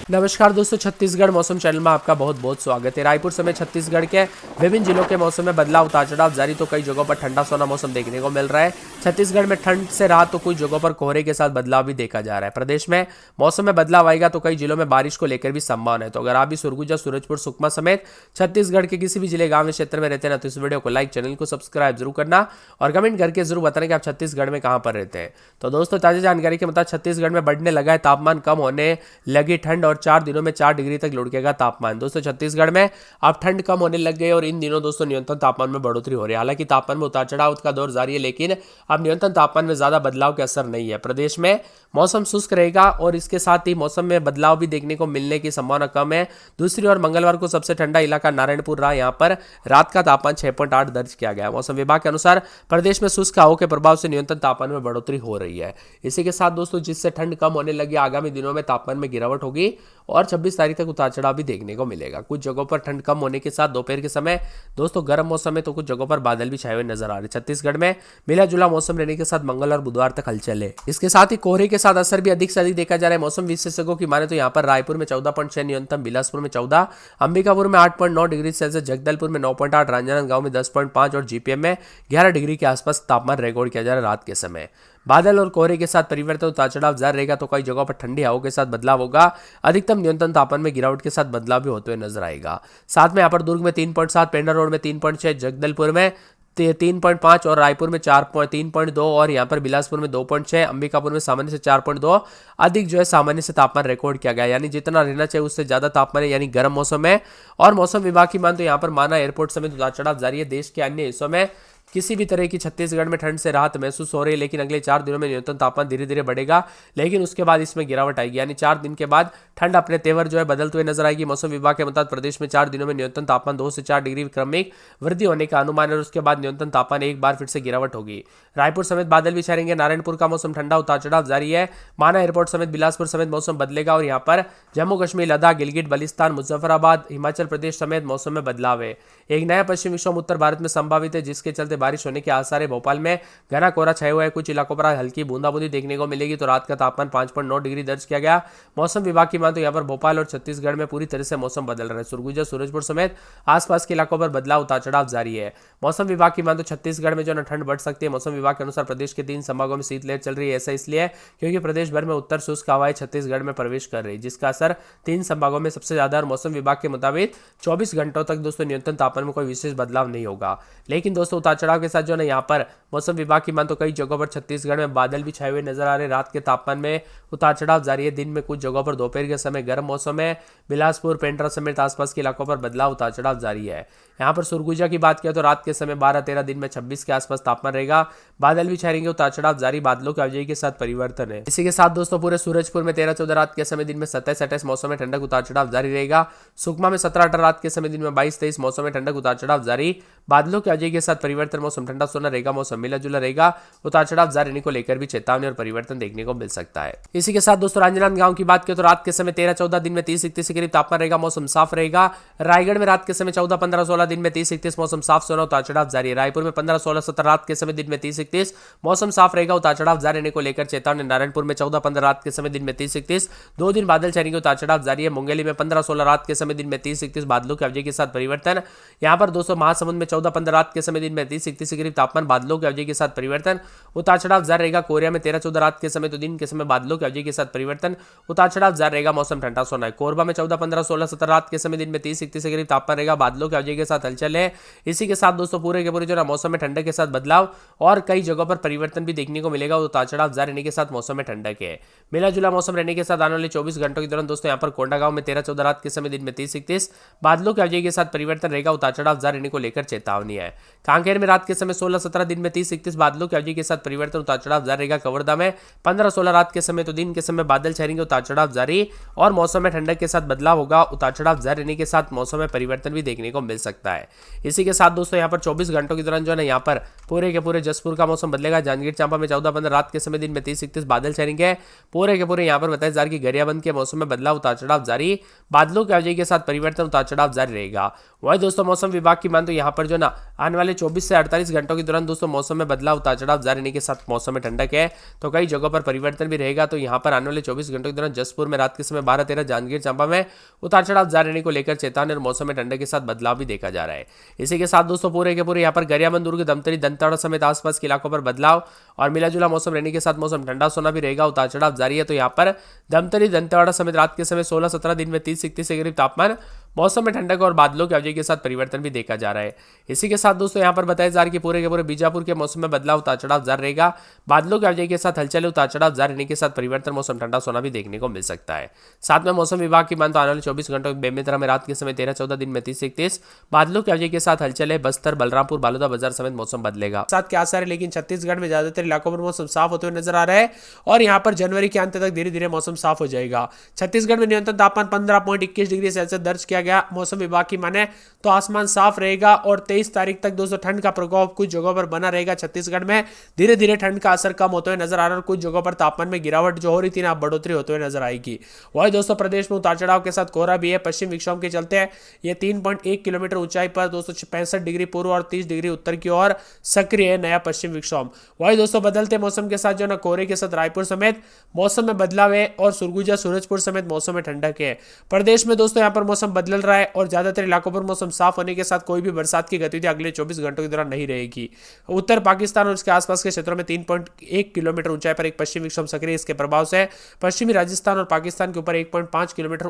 नमस्कार दोस्तों, छत्तीसगढ़ मौसम चैनल में आपका बहुत बहुत स्वागत है। रायपुर समेत छत्तीसगढ़ के विभिन्न जिलों के मौसम में बदलाव उतार चढ़ाव जारी, तो कई जगहों पर ठंडा सोना मौसम देखने को मिल रहा है। छत्तीसगढ़ में ठंड से राहत तो कुछ जगहों पर कोहरे के साथ बदलाव भी देखा जा रहा है। प्रदेश में मौसम में बदलाव आएगा तो कई जिलों में बारिश को लेकर भी संभावना है। तो अगर आप भी सुरगुजा, सूरजपुर, सुकमा समेत छत्तीसगढ़ के किसी भी जिले, गाँव या क्षेत्र में रहते हैं ना, तो इस वीडियो को लाइक, चैनल को सब्सक्राइब जरूर करना और कमेंट करके जरूर बताना कि आप छत्तीसगढ़ में कहाँ पर रहते हैं। तो दोस्तों, ताजा जानकारी के मुताबिक छत्तीसगढ़ में बढ़ने लगा है तापमान, कम होने लगी ठंड और 4 दिनों में 4 डिग्री तक लुढ़केगा तापमान। दोस्तों, छत्तीसगढ़ में अब ठंड कम होने लग गई और इन दिनों दोस्तों न्यूनतम तापमान में बढ़ोतरी हो रही है। हालांकि तापमान में उतार चढ़ाव का दौर जारी है, लेकिन अब न्यूनतम तापमान में ज्यादा बदलाव का असर नहीं है। प्रदेश में मौसम शुष्क रहेगा और इसके साथ ही मौसम में बदलाव भी देखने को मिलने की संभावना कम है। दूसरी ओर मंगलवार को सबसे ठंडा इलाका नारायणपुर रहा। यहाँ पर रात का तापमान 6.8 दर्ज किया गया। मौसम विभाग के अनुसार प्रदेश में शुष्क हवा के प्रभाव से न्यूनतम तापमान में बढ़ोतरी हो रही है। इसी के साथ दोस्तों, जिससे ठंड कम होने लगी, आगामी दिनों में तापमान में गिरावट होगी और 26 तारीख तक उतार चढ़ाव भी देखने को मिलेगा। कुछ जगहों पर ठंड कम होने के साथ दोपहर के समय दोस्तों गर्म मौसम है, तो कुछ जगहों पर बादल भी छाए हुए नजर आ रहे। छत्तीसगढ़ में मिला जुला मौसम रहने के साथ मंगल और बुधवार तक हलचल है। इसके साथ ही कोहरे के साथ असर भी अधिक से अधिक देखा जा रहा है। मौसम विशेषज्ञों की माने तो यहाँ पर रायपुर में 14.6 न्यूनतम, बिलासपुर में 14, अंबिकापुर में 8.9 डिग्री सेल्सियस, जगदलपुर में 9.8, राजनांदगांव में 10.5 और जीपीएम में 11 डिग्री के आसपास तापमान रिकॉर्ड किया जा रहा है रात के समय। बादल और कोहरे के साथ परिवर्तन, उतार चढ़ाव जारी रहेगा, तो कई जगहों पर ठंडी हवाओं के साथ बदलाव होगा। अधिकतम न्यूनतम तापमान में गिरावट के साथ बदलाव भी होते हुए नजर आएगा। साथ में यहाँ पर दुर्ग में 3.7, पेंड्रा रोड में 3.6, जगदलपुर में 3.5 और रायपुर में 3.2 और यहाँ पर बिलासपुर में 2.6, अंबिकापुर में सामान्य से 4.2 अधिक जो है सामान्य से तापमान रिकॉर्ड किया गया। यानी जितना रहना चाहिए उससे ज्यादा तापमान है, यानी गर्म मौसम है। और मौसम विभाग की मान तो यहाँ पर माना एयरपोर्ट समेत उतार चढ़ाव जारी है। देश के अन्य हिस्सों में किसी भी तरह की छत्तीसगढ़ में ठंड से राहत महसूस हो रही है, लेकिन अगले 4 दिनों में न्यूनतम तापमान धीरे धीरे बढ़ेगा, लेकिन उसके बाद इसमें गिरावट आएगी। यानी 4 दिन के बाद ठंड अपने तेवर जो है बदलते हुए नजर आएगी। मौसम विभाग के मुताबिक प्रदेश में 4 दिनों में न्यूनतम तापमान 2 से 4 डिग्री क्रमिक वृद्धि होने का अनुमान है और उसके बाद न्यूनतम तापमान एक बार फिर से गिरावट होगी। रायपुर समेत बादल भी छाएंगे। नारायणपुर का मौसम ठंडा, उतार चढ़ाव जारी है। माना एयरपोर्ट समेत बिलासपुर समेत मौसम बदलेगा और यहाँ पर जम्मू कश्मीर, लद्दाख, गिलगित बल्तिस्तान, मुजफ्फराबाद, हिमाचल प्रदेश समेत मौसम में बदलाव है। एक नया पश्चिमी विक्षोभ उत्तर भारत में संभावित है, जिसके चलते बारिश होने के आसार है। भोपाल में घना कोहरा छाया हुआ है, कुछ इलाकों पर हल्की बूंदाबूंदी देखने को मिलेगी। तो रात का तापमान 5.9 डिग्री दर्ज किया गया। मौसम विभाग की मान तो यहाँ पर भोपाल और छत्तीसगढ़ में पूरी तरह से मौसम बदल रहा है। सुरगुजा, सूरजपुर समेत आसपास के इलाकों पर बदलाव, उतार चढ़ाव जारी है। मौसम विभाग की मान तो छत्तीसगढ़ में जो ठंड बढ़ सकती है। मौसम विभाग के अनुसार प्रदेश के 3 संभागों में शीतलहर चल रही है। ऐसा इसलिए क्योंकि प्रदेश भर में उत्तर शुष्क हवाएं छत्तीसगढ़ में प्रवेश कर रही है, जिसका असर 3 संभागों में सबसे ज्यादा। और मौसम विभाग के मुताबिक 24 घंटों तक दोस्तों न्यूनतम तापमान में कोई विशेष बदलाव नहीं होगा। लेकिन दोस्तों, उतार चढ़ाव के साथ जो है यहाँ पर मौसम विभाग की मान तो कई जगहों पर छत्तीसगढ़ में बादल भी छाए हुए नजर आ रहे हैं। रात के तापमान में उतार चढ़ाव जारी है। दिन में कुछ जगहों पर दोपहर के समय गर्म मौसम है। बिलासपुर, पेंड्रा समेत आसपास के इलाकों पर बदलाव, उतार चढ़ाव जारी है। यहाँ पर सुरगुजा की बात करें तो रात के समय 12-13, दिन में 26 के आसपास तापमान रहेगा। बादल भी छाएंगे, उतार चढ़ाव जारी, बादलों की आवाजाही के साथ परिवर्तन है। इसी के साथ दोस्तों पूरे सूरजपुर में 13-14 रात के समय, दिन में 27-28 मौसम में ठंडक, उतार चढ़ाव जारी रहेगा। सुकमा में 17-18 रात के समय, दिन में 22-23 मौसम में ठंडक, उतार चढ़ाव जारी, बादलों की आवाजाही के साथ परिवर्तन। मौसम ठंडा सोना रहेगा, मौसम मिला जुला रहेगा। उतार चढ़ाव जारी रहने को लेकर भी चेतावनी और परिवर्तन देखने को मिल सकता है। इसी के साथ दोस्तों राजनांदगांव की बात करें तो रात के समय 13-14, दिन में 30-31 के करीब तापमान रहेगा, मौसम साफ रहेगा। रायगढ़ में रात के समय 14-15-16, दिन में 30-31 मौसम साफ सोना, उतार चढ़ाव जारी है। रायपुर में 15-16-17 रात के समय, दिन में 30-31 मौसम साफ रहेगा, उतार चढ़ाव जारी रहने को लेकर चेतावनी। नारायणपुर में 14-15 रात के समय, दिन में 30-31 2 दिन बादल छाएंगे, उतार चढ़ाव जारी है। मुंगेली में 15-16 रात के समय, दिन में 30-31 बादलों की आवाजाही के साथ परिवर्तन। यहाँ पर दोस्तों महासमुंद में 14-15 रात के समय, दिन में 30-31 के करीब तापमान, बादलों की आवाजाही के साथ परिवर्तन, उतार चढ़ाव जारी रहेगा। कोरिया में 13-14 रात के समय, तो दिन के समय बादलों की आवाजाही के साथ परिवर्तन, उतार चढ़ाव जारी रहेगा, मौसम ठंडा सोना है। कोरबा में 14-15-16-17 रात के समय, दिन में 30-31 के करीब तापमान रहेगा, बादलों की आवाजाही के साथ हलचल है। इसी के साथ दोस्तों पूरे के पूरे जो ना मौसम में ठंडक के साथ बदलाव और कई जगहों पर परिवर्तन भी देखने को मिलेगा। उतार चढ़ाव जारी रहने के साथ मौसम में ठंडक है। मिला जुला मौसम रहने के साथ आने वाले 24 घंटों के दौरान दोस्तों यहाँ पर कोंडागांव में 13-14 रात के समय, दिन में 30-31 बादलों की आवाजाही के साथ परिवर्तन रहेगा, उतार चढ़ाव जारी रहने को लेकर चेतावनी है। कांकेर में रात के समय 16-17, दिन में 30-31 बादलों की आवाजाही के साथ परिवर्तन, उतार चढ़ाव जारी रहेगा। कवर्धा में 15-16 रात के समय, तो दिन के समय बादल छाएंगे, उतार चढ़ाव जारी और मौसम में ठंडक के साथ बदलाव होगा। उतार चढ़ाव जारी रहने के साथ मौसम में परिवर्तन भी देखने को मिल सकता है। इसी के साथ दोस्तों यहाँ पर 24 घंटों के दौरान जो है यहाँ पर पूरे के पूरे जसपुर का मौसम बदलेगा। जांजगीर चांपा में 14-15 रात के समय, दिन में 30-31 बादल छाएंगे। पूरे के पूरे यहाँ पर 27 की गरियाबंद के मौसम में बदलाव, उतार चढ़ाव जारी, बादलों की आवाजाही के साथ परिवर्तन, उतार चढ़ाव जारी रहेगा। वही दोस्तों मौसम विभाग की मान तो यहाँ पर जो ना आने वाले 24 से 48 घंटों के दौरान दोस्तों मौसम में बदलाव उतार चढ़ाव जारी रहने के साथ मौसम में ठंडक है तो कई जगहों पर परिवर्तन भी रहेगा। तो यहाँ पर आने वाले 24 घंटों के दौरान जसपुर में रात के समय 12-13, जांजगीर चांपा में उतार चढ़ाव जारी रहने को लेकर चेतावनी और मौसम में ठंडक के साथ बदलाव भी देखा जा रहा है। इसी के साथ दोस्तों पूरे के पूरे यहाँ पर गरियाबंद, दुर्ग, दमतरी, दंतेवाड़ा समेत आसपास के इलाकों पर बदलाव और मिलाजुला मौसम रहने के साथ मौसम ठंडा सोना भी रहेगा। उतार चढ़ाव जारी है। तो यहाँ पर दमतरी, दंतेवाड़ा समेत रात के समय 16-17 दिन में 30-31 के करीब तापमान, मौसम में ठंडक और बादलों की आवाजाही के साथ परिवर्तन भी देखा जा रहा है। इसी के साथ दोस्तों यहाँ पर बताया जा रहा है कि पूरे के पूरे बीजापुर के मौसम में बदलाव उतार चढ़ाव जारी रहेगा। बादलों की आवाजाही के साथ हलचल, उतार चढ़ाव जारी रहने के साथ परिवर्तन, मौसम ठंडा सोना भी देखने को मिल सकता है। साथ में मौसम विभाग की माने तो आने वाले 24 घंटों में बेमेतरा में रात के समय 13-14 दिन में 30-31, बादलों की आवाजाही के साथ हलचल है। बस्तर, बलरामपुर, बालोदा बाजार समेत मौसम बदलेगा। साथ के आसार है, लेकिन छत्तीसगढ़ में ज्यादातर इलाकों पर मौसम साफ होते हुए नजर आ रहा है और यहाँ पर जनवरी के अंत तक धीरे धीरे मौसम साफ हो जाएगा। छत्तीसगढ़ में न्यूनतम तापमान 15.21 डिग्री सेल्सियस दर्ज किया गया। मौसम विभाग की माने तो आसमान साफ रहेगा और 23 तारीख तक दोस्तों ठंड का प्रकोप कुछ जगहों पर बना रहेगा। छत्तीसगढ़ में धीरे धीरे ठंड का असर कम होते हुए नजर आ रहा है और कुछ जगहों पर तापमान में गिरावट जो हो रही थी ना, बढ़ोतरी होते हुए नजर आएगी। वही दोस्तों प्रदेश में उतार चढ़ाव के साथ कोहरा भी है। पश्चिम विक्षोभ के चलते ये 3.1 किलोमीटर ऊंचाई पर दोस्तों 65 डिग्री पूर्व और 30 डिग्री उत्तर की ओर सक्रिय है नया पश्चिम विक्षोभ। वही दोस्तों बदलते मौसम के साथ जो ना कोहरे के साथ रायपुर समेत मौसम में बदलाव है और सुरगुजा, सूरजपुर समेत मौसम में ठंडक है। प्रदेश में दोस्तों यहाँ पर मौसम बदल रहा है और ज्यादातर इलाकों पर मौसम साफ होने के साथ कोई भी बरसात की गतिविधि अगले 24 घंटों के दौरान नहीं रहेगी। उत्तर पाकिस्तान और उसके आसपास के क्षेत्रों में 3.1 किलोमीटर ऊंचाई पर एक पश्चिम विक्षोभ सक्रिय। इसके प्रभाव से पश्चिमी राजस्थान और पाकिस्तान के ऊपर 1.5 किलोमीटर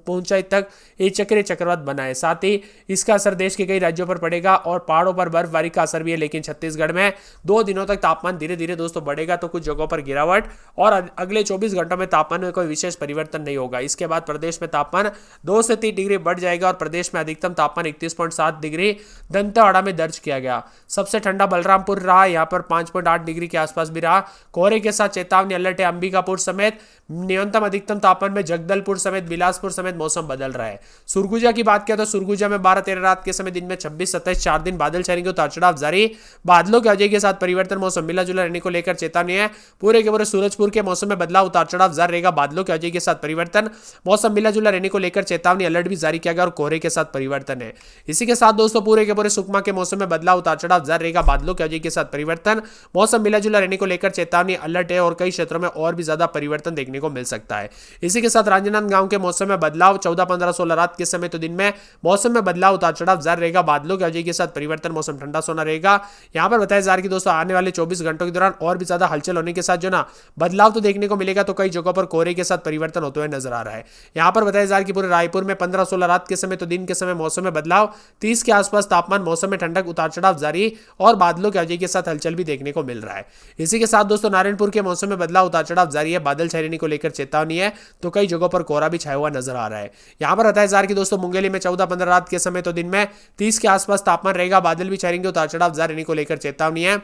ऊंचाई तक एक चक्रीय चक्रवात बना है। साथ ही इसका असर देश के कई राज्यों पर पड़ेगा और पहाड़ों पर बर्फबारी का असर भी है। लेकिन छत्तीसगढ़ में 2 दिनों तक तापमान धीरे धीरे दोस्तों बढ़ेगा तो कुछ जगहों पर गिरावट और अगले 24 घंटों में तापमान में कोई विशेष परिवर्तन नहीं होगा। इसके बाद प्रदेश में तापमान 2 से 3 डिग्री बढ़ जाएगा और प्रदेश में अधिकतम तापमान 31.7 डिग्री दंतेवाड़ा में दर्ज किया गया। सबसे ठंडा बलरामपुर रहा, यहाँ पर 5.8 डिग्री के आसपास भी रहा। कोहरे के साथ चेतावनी अलर्ट है अंबिकापुर समेत। न्यूनतम अधिकतम तापमान में जगदलपुर समेत बिलासपुर समेत मौसम बदल रहा है। सुरगुजा की बात किया तो सुरगुजा में 12-13 रात के समय दिन में 26-27 4 दिन बादल छाएंगे, उतार चढ़ाव जारी। बादलों की आवाजाही के साथ परिवर्तन, मौसम मिला जुला रहने को लेकर चेतावनी है। पूरे के पूरे सूरजपुर के मौसम में बदलाव, उतार चढ़ाव जारी रहेगा। बादलों की आवाजाही के साथ परिवर्तन, मौसम मिला जुला रहने को लेकर चेतावनी अलर्ट भी जारी किया गया और कोहरे के साथ परिवर्तन है। इसी के साथ दोस्तों पूरे के पूरे सुकमा के मौसम में बदलाव, उतार चढ़ाव जारी रहेगा। बादलों की आवाजाही के साथ परिवर्तन, मौसम मिला जुला रहने को लेकर चेतावनी अलर्ट है और कई क्षेत्रों में और भी ज्यादा परिवर्तन देखने को मिल सकता है। इसी के साथ राजनांदगांव के मौसम में बदलाव, 14, 15, 16 रात के समय तो दिन में मौसम में बदलाव, उतार चढ़ाव जारी रहेगा। बादलों की आवाजाही के साथ परिवर्तन, मौसम ठंडा सोना रहेगा। यहाँ पर बताया जा रहा है कि दोस्तों आने वाले 24 घंटों के दौरान और भी ज्यादा हलचल होने के साथ जो ना बदलाव तो देखने को मिलेगा तो कई जगहों पर कोहरे के साथ परिवर्तन होते हुए नजर आ रहा है। यहाँ पर बताया जा रहा है कि पूरे रायपुर में 15-16 रात के समय तो दिन के समय मौसम में बदलाव, 30 के आसपास तापमान, मौसम में ठंडक, उतार चढ़ाव जारी और बादलों की आवाजाही के साथ हलचल भी देखने को मिल रहा है। इसी के साथ दोस्तों नारायणपुर के मौसम में बदलाव, उतार चढ़ाव जारी है। बादल छाए रहने को लेकर चेतावनी है तो कई जगहों पर कोहरा भी छाया हुआ नजर आ रहा है। यहाँ पर बताया जा रहा है कि दोस्तों मुंगेली में 14-15 रात के समय तो दिन में 30 के आसपास तापमान रहेगा। बादल भी छाएंगे, उतार चढ़ाव जारी रहने को लेकर चेतावनी है।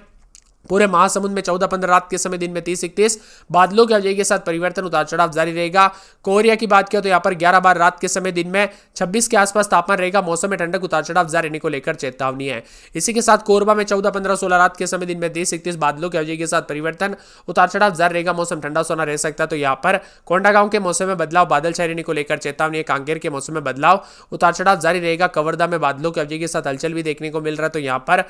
पूरे महासमुंद में 14-15 रात के समय दिन में 30-31, बादलों की आवाजाही के साथ परिवर्तन, उतार चढ़ाव जारी रहेगा। कोरिया की बात किया तो यहाँ पर 11-12 रात के समय दिन में 26 के आसपास तापमान रहेगा। मौसम में ठंडक, उतार चढ़ाव जारी रहने को लेकर चेतावनी है। इसी के साथ कोरबा में 14-15-16 रात के समय दिन में 30-31, बादलों की आवाजाही के साथ परिवर्तन, उतार चढ़ाव जारी रहेगा। मौसम ठंडा सोना रह सकता है। तो यहाँ पर कोंडागांव के मौसम में बदलाव, बादल छाए रहने को लेकर चेतावनी है। कांकेर के मौसम में बदलाव, उतार चढ़ाव जारी रहेगा। कवर्धा में बादलों की आवाजाही के साथ हलचल भी देखने को मिल रहा है। तो यहाँ पर